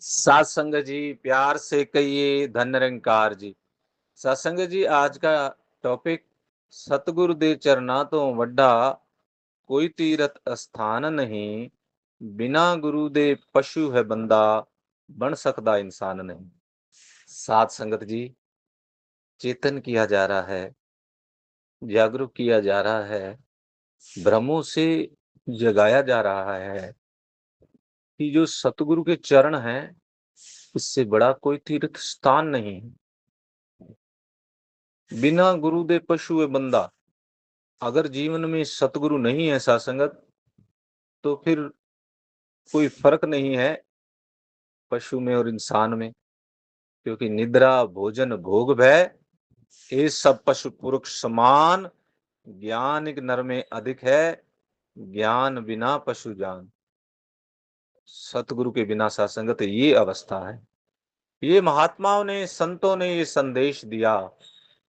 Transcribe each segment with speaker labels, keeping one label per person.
Speaker 1: सात संगत जी, प्यार से कहिए धन निरंकार जी। सत्संग जी, आज का टॉपिक सतगुरु दे चरना तो वड्डा कोई तीरथ स्थान नहीं, बिना गुरु दे पशु है बंदा, बन सकदा इंसान नहीं। सात संगत जी, चेतन किया जा रहा है, जागरूक किया जा रहा है, भ्रमों से जगाया जा रहा है कि जो सतगुरु के चरण हैं, इससे बड़ा कोई तीर्थ स्थान नहीं है। बिना गुरु दे पशु है बंदा। अगर जीवन में सतगुरु नहीं है सासंगत, तो फिर कोई फर्क नहीं है पशु में और इंसान में, क्योंकि निद्रा भोजन भोग भय ये सब पशु पुरुष समान, ज्ञान एक नर में अधिक है, ज्ञान बिना पशु जान। सतगुरु के बिना सासंगत ये अवस्था है। ये महात्माओं ने संतों ने ये संदेश दिया,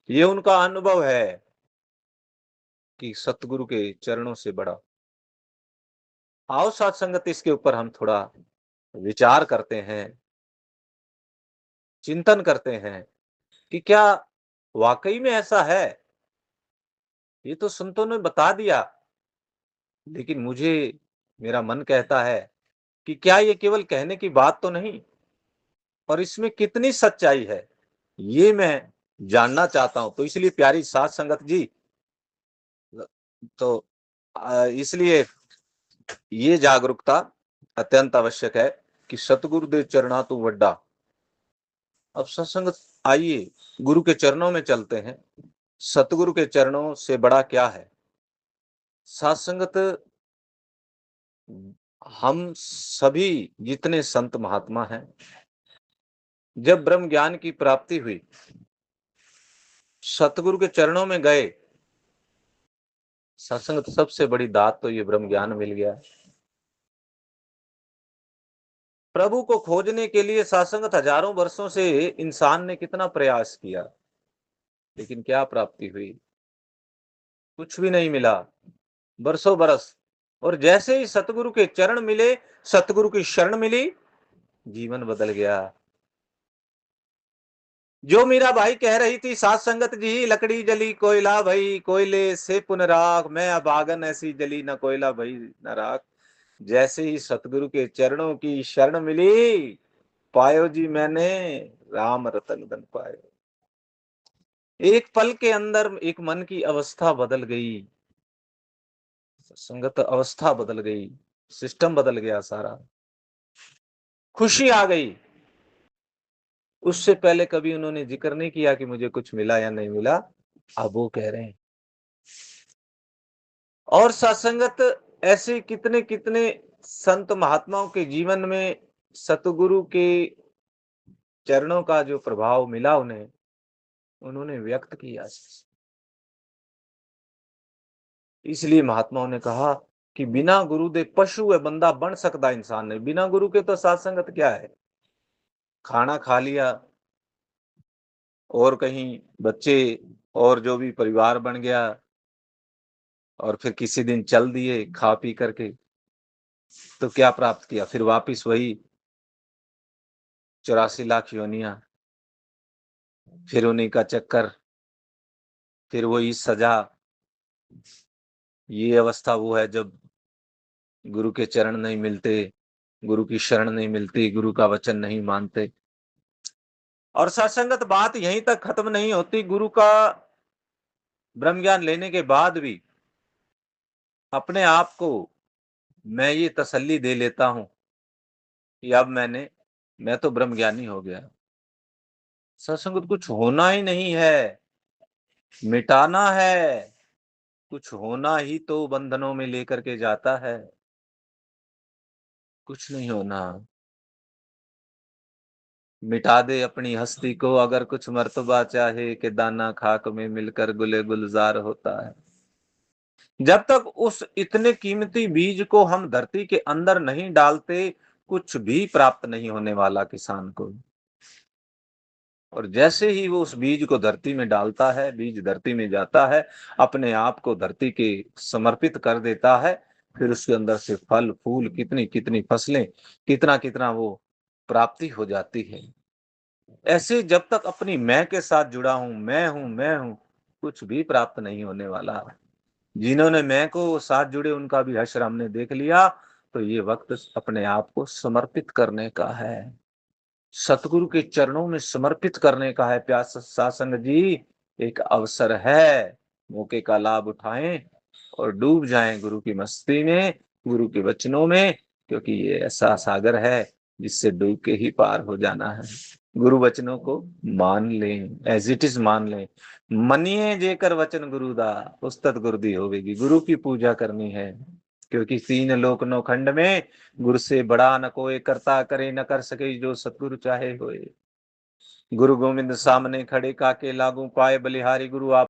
Speaker 1: ये उनका अनुभव है कि सतगुरु के चरणों से बड़ा। आओ सत्संगत, इसके ऊपर हम थोड़ा विचार करते हैं, चिंतन करते हैं कि क्या वाकई में ऐसा है। ये तो संतों ने बता दिया, लेकिन मुझे मेरा मन कहता है कि क्या ये केवल कहने की बात तो नहीं, और इसमें कितनी सच्चाई है, ये मैं जानना चाहता हूं। तो इसलिए प्यारी साथ संगत जी, तो इसलिए ये जागरूकता अत्यंत आवश्यक है कि सतगुरुदेव चरणा तू वड्डा। अब सत्संग, आइए गुरु के चरणों में चलते हैं। सतगुरु के चरणों से बड़ा क्या है सत्संगत। हम सभी जितने संत महात्मा हैं, जब ब्रह्म ज्ञान की प्राप्ति हुई, सतगुरु के चरणों में गए, सत्संगत सबसे बड़ी दात तो ये ब्रह्म ज्ञान मिल गया। प्रभु को खोजने के लिए सत्संगत हजारों वर्षों से इंसान ने कितना प्रयास किया, लेकिन क्या प्राप्ति हुई? कुछ भी नहीं मिला, बरसों बरस। और जैसे ही सतगुरु के चरण मिले, सतगुरु की शरण मिली, जीवन बदल गया। जो मीरा भाई कह रही थी सात संगत जी, लकड़ी जली कोयला भई, कोयले से पुनराग, मैं अभागन ऐसी जली न कोयला भई न राख। जैसे ही सतगुरु के चरणों की शरण मिली, पायो जी मैंने राम रतन धन पायो। एक पल के अंदर एक मन की अवस्था बदल गई, संगत अवस्था बदल गई, सिस्टम बदल गया सारा, खुशी आ गई। उससे पहले कभी उन्होंने जिक्र नहीं किया कि मुझे कुछ मिला या नहीं मिला, अब वो कह रहे हैं। और सत्संगत, ऐसे कितने कितने संत महात्माओं के जीवन में सतगुरु के चरणों का जो प्रभाव मिला उन्हें, उन्होंने व्यक्त किया। इसलिए महात्माओं ने कहा कि बिना गुरु दे पशु है बंदा, बन सकता इंसान नहीं। बिना गुरु के तो सत्संगत क्या है? खाना खा लिया और कहीं बच्चे और जो भी परिवार बन गया, और फिर किसी दिन चल दिए खा पी करके, तो क्या प्राप्त किया? फिर वापिस वही 84 लाख योनियां, फिर उन्हीं का चक्कर, फिर वही सजा। ये अवस्था वो है जब गुरु के चरण नहीं मिलते, गुरु की शरण नहीं मिलती, गुरु का वचन नहीं मानते। और सत्संगत बात यहीं तक खत्म नहीं होती। गुरु का ब्रह्म ज्ञान लेने के बाद भी अपने आप को मैं ये तसल्ली दे लेता हूं कि अब मैं तो ब्रह्म ज्ञानी हो गया। सत्संगत कुछ होना ही नहीं है, मिटाना है। कुछ होना ही तो बंधनों में लेकर के जाता है, कुछ नहीं होना। मिटा दे अपनी हस्ती को, अगर कुछ मर्तबा चाहे कि दाना खाक में मिलकर गुले गुलजार होता है। जब तक उस इतने कीमती बीज को हम धरती के अंदर नहीं डालते, कुछ भी प्राप्त नहीं होने वाला किसान को। और जैसे ही वो उस बीज को धरती में डालता है, बीज धरती में जाता है, अपने आप को धरती के समर्पित कर देता है, फिर उसके अंदर से फल फूल, कितनी कितनी फसलें, कितना कितना वो प्राप्ति हो जाती है। ऐसे जब तक अपनी मैं के साथ जुड़ा हूँ, मैं हूँ, कुछ भी प्राप्त नहीं होने वाला। जिन्होंने मैं को साथ जुड़े उनका भी हश्र हमने देख लिया, तो ये वक्त अपने आप को समर्पित करने का है, सतगुरु के चरणों में समर्पित करने का है। प्यास सासंग जी, एक अवसर है, मौके का लाभ उठाएं और डूब जाएं गुरु की मस्ती में, गुरु के वचनों में, क्योंकि ये ऐसा सागर है जिससे डूब के ही पार हो जाना है। गुरु वचनों को मान लें, एज इट इज मान लें। मनिए जेकर वचन गुरु दा, उस्तत गुरु दी होवेगी। गुरु की पूजा करनी है, क्योंकि तीन लोक नौ खंड में गुरु से बड़ा न कोई, करता करे न कर सके जो सतगुरु चाहे होए। गुरु गोविंद सामने खड़े, काके लागू पाए बलिहारी। गुरु आप